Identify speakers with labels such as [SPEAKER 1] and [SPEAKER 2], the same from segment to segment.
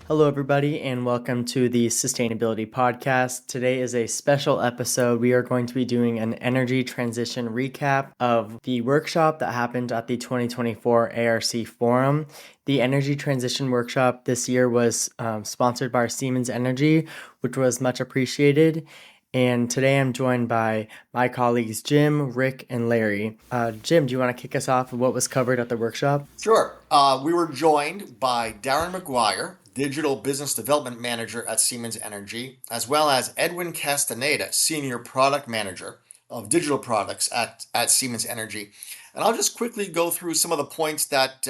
[SPEAKER 1] Hello, everybody, and welcome to the Sustainability Podcast. Today is a special episode. We are going to be doing an energy transition recap of the workshop that happened at the 2024 ARC Forum. The Energy Transition Workshop this year was sponsored by Siemens Energy, which was much appreciated. And today I'm joined by my colleagues Jim, Rick, and Larry. Jim, do you want to kick us off with what was covered at the workshop?
[SPEAKER 2] Sure. We were joined by Darren McGuire, Digital Business Development Manager at Siemens Energy, as well as Edwin Castaneda, Senior Product Manager of Digital Products at Siemens Energy. And I'll just quickly go through some of the points that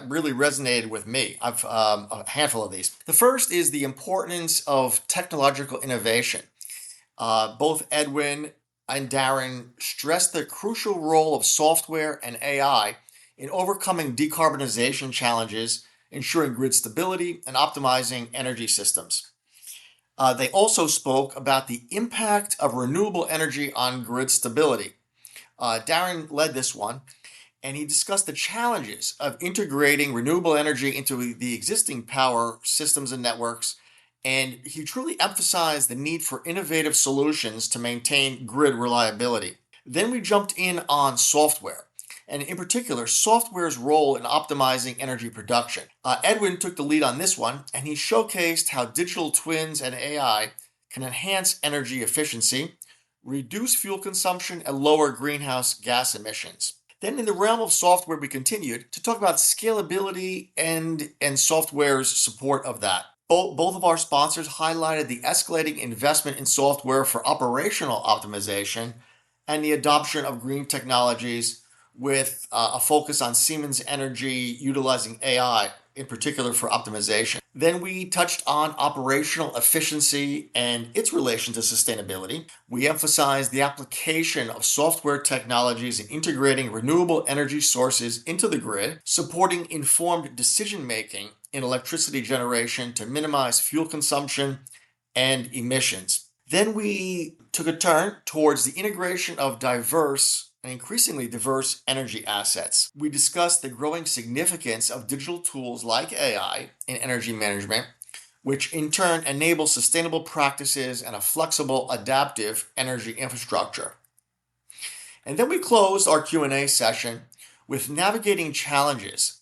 [SPEAKER 2] really resonated with me. I've a handful of these. The first is the importance of technological innovation. Both Edwin and Darren stressed the crucial role of software and AI in overcoming decarbonization challenges, ensuring grid stability, and optimizing energy systems. They also spoke about the impact of renewable energy on grid stability. Darren led this one, and he discussed the challenges of integrating renewable energy into the existing power systems and networks, and he truly emphasized the need for innovative solutions to maintain grid reliability. Then we jumped in on software, and in particular, software's role in optimizing energy production. Edwin took the lead on this one, and he showcased how digital twins and AI can enhance energy efficiency, reduce fuel consumption, and lower greenhouse gas emissions. Then in the realm of software, we continued to talk about scalability and software's support of that. Both of our sponsors highlighted the escalating investment in software for operational optimization and the adoption of green technologies with a focus on Siemens Energy utilizing AI, in particular for optimization. Then we touched on operational efficiency and its relation to sustainability. We emphasized the application of software technologies in integrating renewable energy sources into the grid, supporting informed decision-making in electricity generation to minimize fuel consumption and emissions. Then we took a turn towards the integration of diverse and increasingly diverse energy assets. We discussed the growing significance of digital tools like AI in energy management, which in turn enable sustainable practices and a flexible, adaptive energy infrastructure. And then we closed our Q&A session with navigating challenges.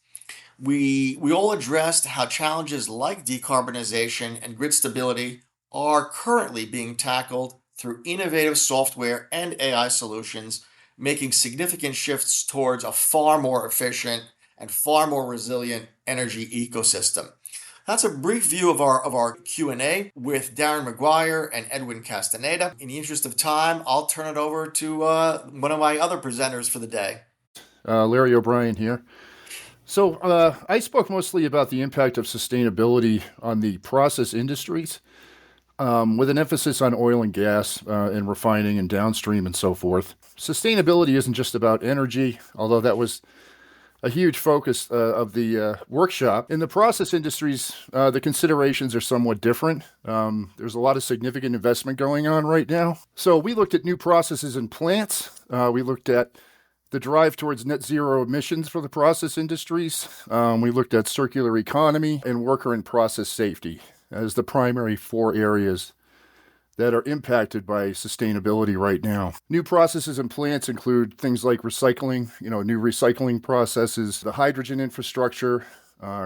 [SPEAKER 2] We all addressed how challenges like decarbonization and grid stability are currently being tackled through innovative software and AI solutions, making significant shifts towards a far more efficient and far more resilient energy ecosystem. That's a brief view of our Q&A with Darren McGuire and Edwin Castaneda. In the interest of time, I'll turn it over to one of my other presenters for the day.
[SPEAKER 3] Larry O'Brien here. So I spoke mostly about the impact of sustainability on the process industries, with an emphasis on oil and gas and refining and downstream and so forth. Sustainability isn't just about energy, although that was a huge focus of the workshop. In the process industries, the considerations are somewhat different. There's a lot of significant investment going on right now. So we looked at new processes in plants. We looked at the drive towards net zero emissions for the process industries. We looked at circular economy and worker and process safety as the primary four areas that are impacted by sustainability right now. New processes and plants include things like recycling, new recycling processes, the hydrogen infrastructure,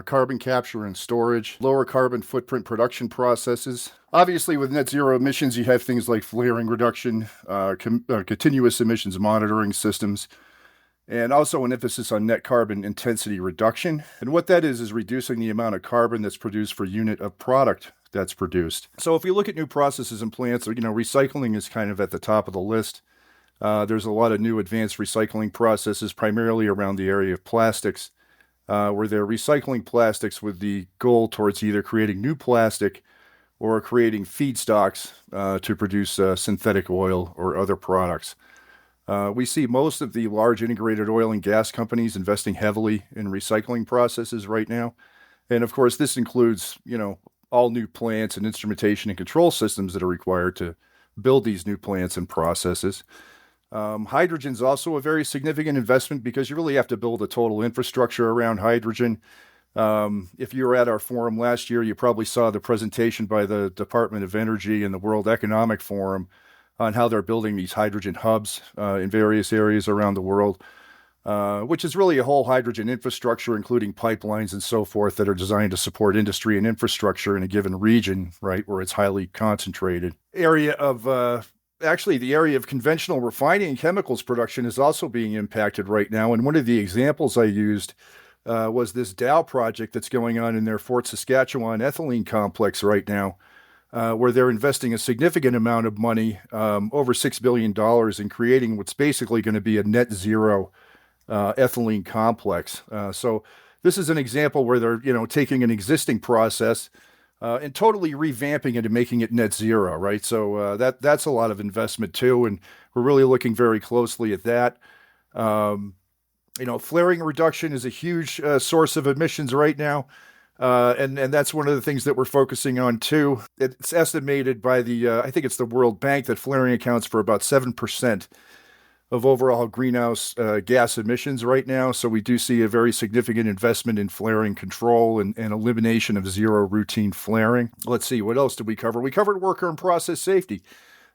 [SPEAKER 3] carbon capture and storage, lower carbon footprint production processes. Obviously, with net zero emissions, you have things like flaring reduction, continuous emissions monitoring systems, and also an emphasis on net carbon intensity reduction. And what that is reducing the amount of carbon that's produced per unit of product that's produced. So if we look at new processes and plants, recycling is kind of at the top of the list. There's a lot of new advanced recycling processes, primarily around the area of plastics, where they're recycling plastics with the goal towards either creating new plastic or creating feedstocks to produce synthetic oil or other products. We see most of the large integrated oil and gas companies investing heavily in recycling processes right now. And of course, this includes, all new plants and instrumentation and control systems that are required to build these new plants and processes. Hydrogen is also a very significant investment because you really have to build a total infrastructure around hydrogen. If you were at our forum last year, you probably saw the presentation by the Department of Energy and the World Economic Forum on how they're building these hydrogen hubs in various areas around the world, which is really a whole hydrogen infrastructure, including pipelines and so forth, that are designed to support industry and infrastructure in a given region, right, where it's highly concentrated. Actually, the area of conventional refining and chemicals production is also being impacted right now. And one of the examples I used was this Dow project that's going on in their Fort Saskatchewan ethylene complex right now, where they're investing a significant amount of money, over $6 billion, in creating what's basically going to be a net zero ethylene complex. So this is an example where they're, taking an existing process and totally revamping it and making it net zero, right? So that's a lot of investment too, and we're really looking very closely at that. Flaring reduction is a huge source of emissions right now. And that's one of the things that we're focusing on too. It's estimated by I think it's the World Bank, that flaring accounts for about 7% of overall greenhouse gas emissions right now. So we do see a very significant investment in flaring control and elimination of zero routine flaring. Let's see, what else did we cover? We covered worker and process safety.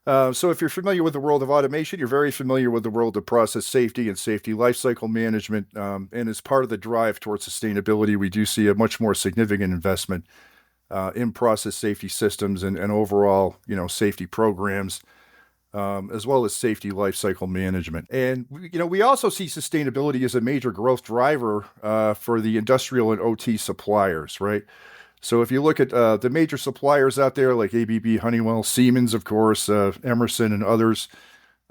[SPEAKER 3] So if you're familiar with the world of automation, you're very familiar with the world of process safety and safety lifecycle management. And as part of the drive towards sustainability, we do see a much more significant investment in process safety systems and overall, safety programs, as well as safety lifecycle management. And, we also see sustainability as a major growth driver for the industrial and OT suppliers, right? So if you look at the major suppliers out there like ABB, Honeywell, Siemens, of course, Emerson and others,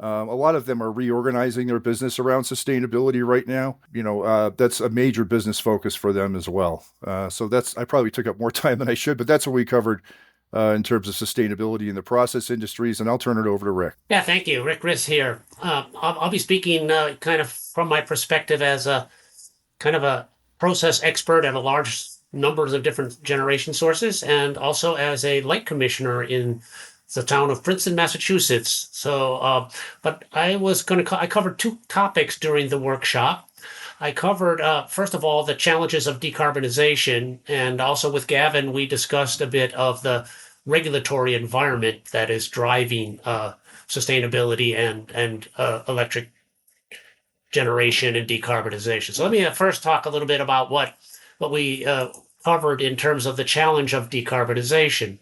[SPEAKER 3] a lot of them are reorganizing their business around sustainability right now. That's a major business focus for them as well. So I probably took up more time than I should, but that's what we covered in terms of sustainability in the process industries. And I'll turn it over to Rick.
[SPEAKER 4] Yeah, thank you. Rick Riss here. I'll be speaking kind of from my perspective as a kind of a process expert at a large numbers of different generation sources, and also as a light commissioner in the town of Princeton, Massachusetts. So, but I covered two topics during the workshop. I covered, first of all, the challenges of decarbonization, and also with Gavin, we discussed a bit of the regulatory environment that is driving sustainability and electric generation and decarbonization. So let me first talk a little bit about what we covered in terms of the challenge of decarbonization.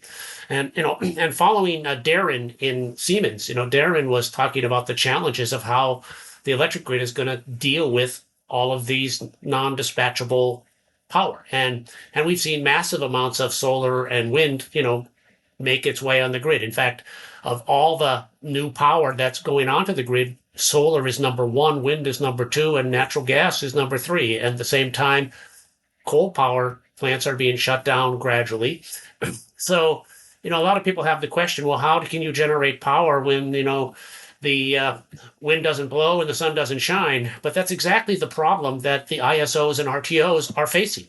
[SPEAKER 4] And following Darren in Siemens, Darren was talking about the challenges of how the electric grid is going to deal with all of these non-dispatchable power. And we've seen massive amounts of solar and wind, make its way on the grid. In fact, of all the new power that's going onto the grid, solar is number one, wind is number two, and natural gas is number three. At the same time, coal power plants are being shut down gradually. So, a lot of people have the question, well, how can you generate power when, the wind doesn't blow and the sun doesn't shine? But that's exactly the problem that the ISOs and RTOs are facing.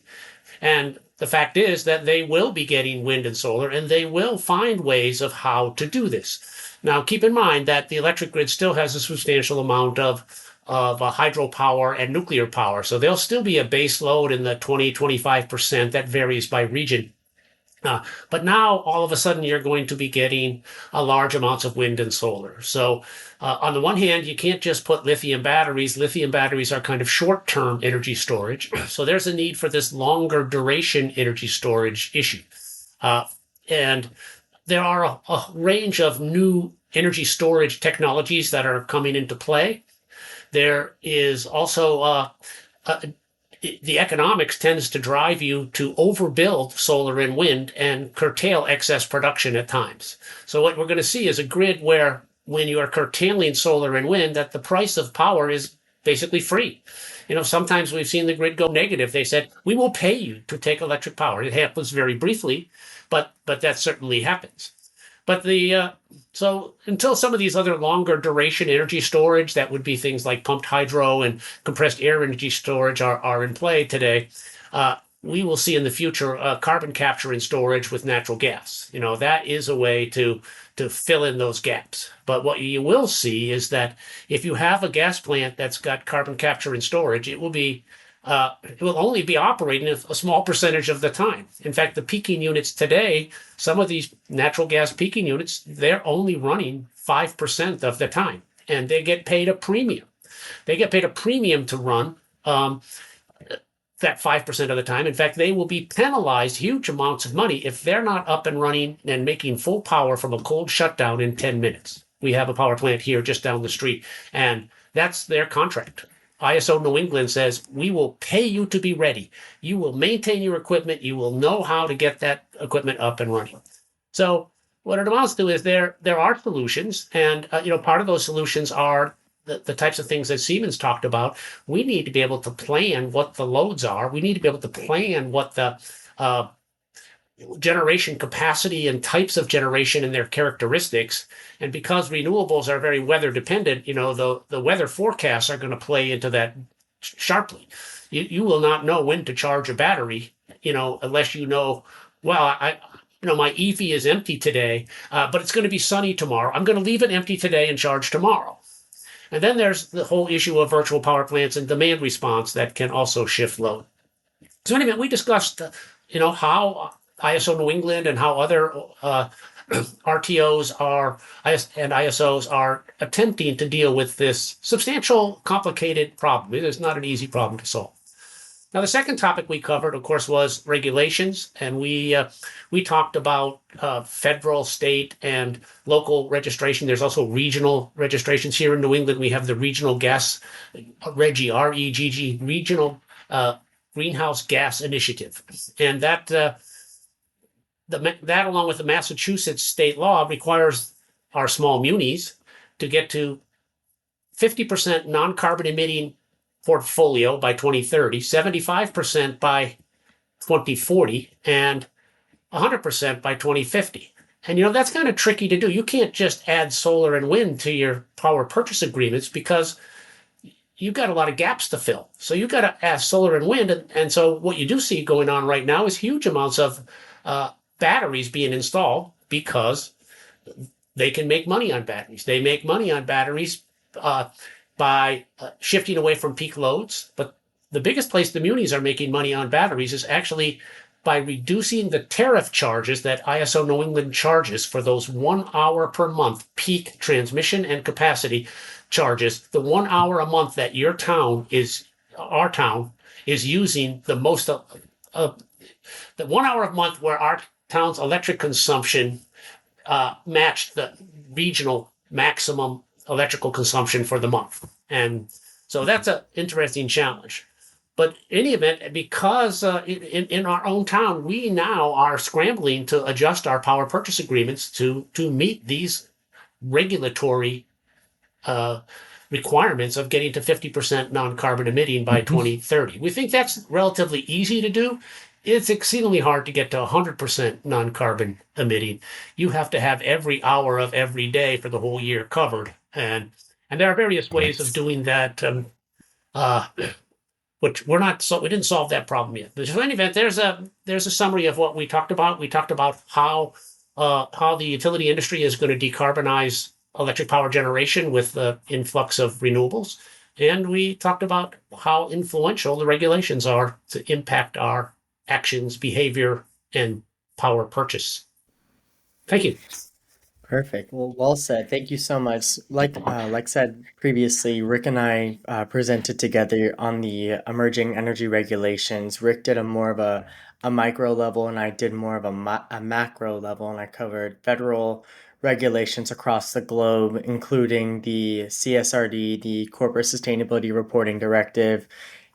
[SPEAKER 4] And the fact is that they will be getting wind and solar, and they will find ways of how to do this. Now, keep in mind that the electric grid still has a substantial amount of hydropower and nuclear power. So there'll still be a base load in the 20-25%. That varies by region. But now, all of a sudden, you're going to be getting a large amounts of wind and solar. So on the one hand, you can't just put lithium batteries. Lithium batteries are kind of short-term energy storage. So there's a need for this longer duration energy storage issue. And there are a range of new energy storage technologies that are coming into play. There is also the economics tends to drive you to overbuild solar and wind and curtail excess production at times. So what we're going to see is a grid where when you are curtailing solar and wind, that the price of power is basically free. Sometimes we've seen the grid go negative. They said, we will pay you to take electric power. It happens very briefly, but that certainly happens. But so until some of these other longer duration energy storage, that would be things like pumped hydro and compressed air energy storage are in play today, we will see in the future carbon capture and storage with natural gas. That is a way to fill in those gaps. But what you will see is that if you have a gas plant that's got carbon capture and storage, it will be it will only be operating a small percentage of the time. In fact, the peaking units today, some of these natural gas peaking units, they're only running 5% of the time, and they get paid a premium. They get paid a premium to run that 5% of the time. In fact, they will be penalized huge amounts of money if they're not up and running and making full power from a cold shutdown in 10 minutes. We have a power plant here just down the street, and that's their contract. ISO New England says, we will pay you to be ready. You will maintain your equipment. You will know how to get that equipment up and running. So what it amounts to is there are solutions, and part of those solutions are the types of things that Siemens talked about. We need to be able to plan what the loads are. We need to be able to plan what the uh, generation capacity and types of generation and their characteristics. And because renewables are very weather dependent, the weather forecasts are going to play into that sharply. You will not know when to charge a battery, unless my EV is empty today, but it's going to be sunny tomorrow. I'm going to leave it empty today and charge tomorrow. And then there's the whole issue of virtual power plants and demand response that can also shift load. So anyway, we discussed, how ISO New England and how other RTOs and ISOs are attempting to deal with this substantial, complicated problem. It is not an easy problem to solve. Now, the second topic we covered, of course, was regulations, and we talked about federal, state, and local registration. There's also regional registrations. Here in New England, we have the Regional Gas REGGI, REGG, Regional Greenhouse Gas Initiative, and that along with the Massachusetts state law requires our small munis to get to 50% non-carbon emitting portfolio by 2030, 75% by 2040, and 100% by 2050. And that's kind of tricky to do. You can't just add solar and wind to your power purchase agreements because you've got a lot of gaps to fill. So you've got to add solar and wind. And so what you do see going on right now is huge amounts of batteries being installed because they can make money on batteries. They make money on batteries by shifting away from peak loads. But the biggest place the munis are making money on batteries is actually by reducing the tariff charges that ISO New England charges for those 1 hour per month peak transmission and capacity charges. The 1 hour a month that our town is using the most the 1 hour a month where our town's electric consumption matched the regional maximum electrical consumption for the month. And so that's an interesting challenge. But in any event, because in our own town, we now are scrambling to adjust our power purchase agreements to meet these regulatory requirements of getting to 50% non-carbon emitting by 2030. We think that's relatively easy to do. It's exceedingly hard to get to 100% non-carbon emitting. You have to have every hour of every day for the whole year covered. And there are various ways of doing that, which we didn't solve that problem yet. But in any event, there's a summary of what we talked about. We talked about how the utility industry is going to decarbonize electric power generation with the influx of renewables. And we talked about how influential the regulations are to impact our actions, behavior, and power purchase. Thank you.
[SPEAKER 1] Perfect. Well said. Thank you so much. Like said previously, Rick and I presented together on the emerging energy regulations. Rick did more of a micro level, and I did more of a macro level, and I covered federal regulations across the globe, including the CSRD, the Corporate Sustainability Reporting Directive,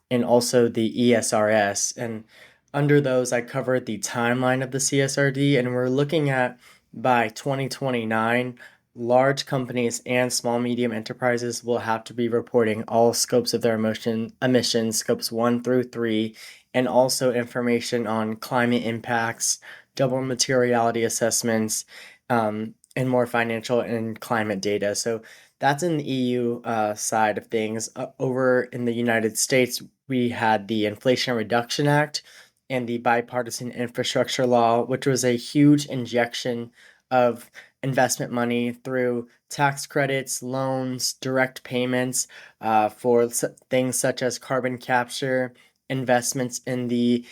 [SPEAKER 1] and also the ESRS. And under those, I covered the timeline of the CSRD, and we're looking at by 2029, large companies and small medium enterprises will have to be reporting all scopes of their emissions, scopes 1 through 3, and also information on climate impacts, double materiality assessments, and more financial and climate data. So that's in the EU side of things. Over in the United States, we had the Inflation Reduction Act and the Bipartisan Infrastructure Law, which was a huge injection of investment money through tax credits, loans, direct payments for things such as carbon capture investments in the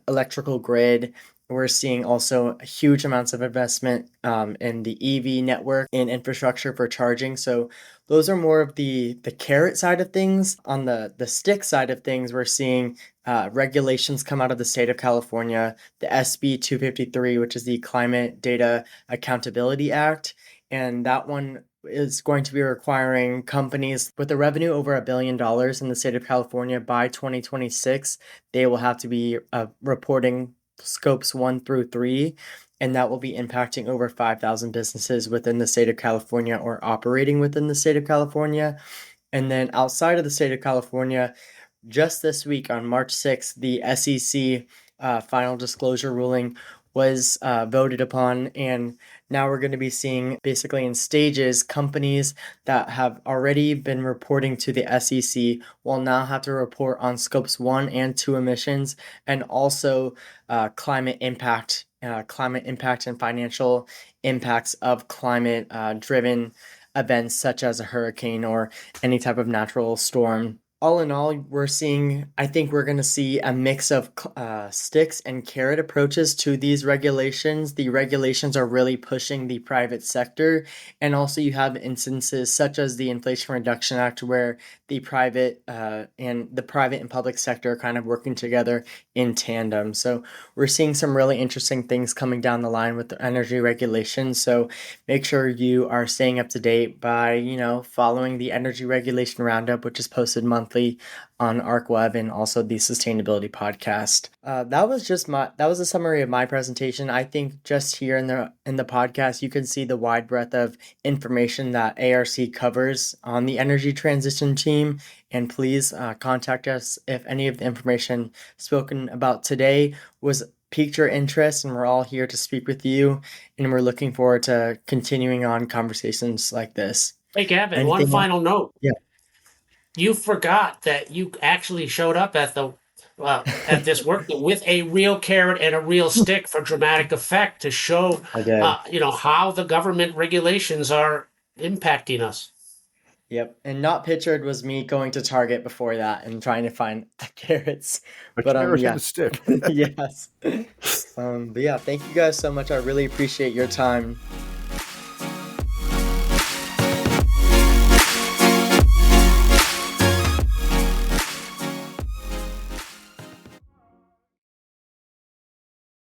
[SPEAKER 1] electrical grid. We're seeing also huge amounts of investment in the EV network and infrastructure for charging. So those are more of the carrot side of things. On the stick side of things, we're seeing regulations come out of the state of California, the SB 253, which is the Climate Data Accountability Act. And that one is going to be requiring companies with a revenue over $1 billion in the state of California by 2026. They will have to be reporting scopes 1 through 3, and that will be impacting over 5,000 businesses within the state of California or operating within the state of California. And then outside of the state of California, just this week on March 6th, the SEC final disclosure ruling was voted upon, and now we're going to be seeing basically in stages companies that have already been reporting to the SEC will now have to report on scopes 1 and 2 emissions, and also climate impact and financial impacts of climate driven events such as a hurricane or any type of natural storm. All in all, I think we're going to see a mix of sticks and carrot approaches to these regulations. The regulations are really pushing the private sector. And also you have instances such as the Inflation Reduction Act where the private and public sector are kind of working together in tandem. So we're seeing some really interesting things coming down the line with the energy regulations. So make sure you are staying up to date by, following the Energy Regulation Roundup, which is posted monthly on ArcWeb and also the Sustainability Podcast. That was a summary of my presentation. I think just here in the podcast, you can see the wide breadth of information that ARC covers on the energy transition team. And please contact us if any of the information spoken about today was piqued your interest, and we're all here to speak with you, and we're looking forward to continuing on conversations like this.
[SPEAKER 4] Hey, Gavin, one final note.
[SPEAKER 1] Yeah.
[SPEAKER 4] You forgot that you actually showed up at this work with a real carrot and a real stick for dramatic effect to show, how the government regulations are impacting us.
[SPEAKER 1] Yep, and not pictured was me going to Target before that and trying to find carrots.
[SPEAKER 3] A carrot and a stick.
[SPEAKER 1] Yes. But yeah, thank you guys so much. I really appreciate your time.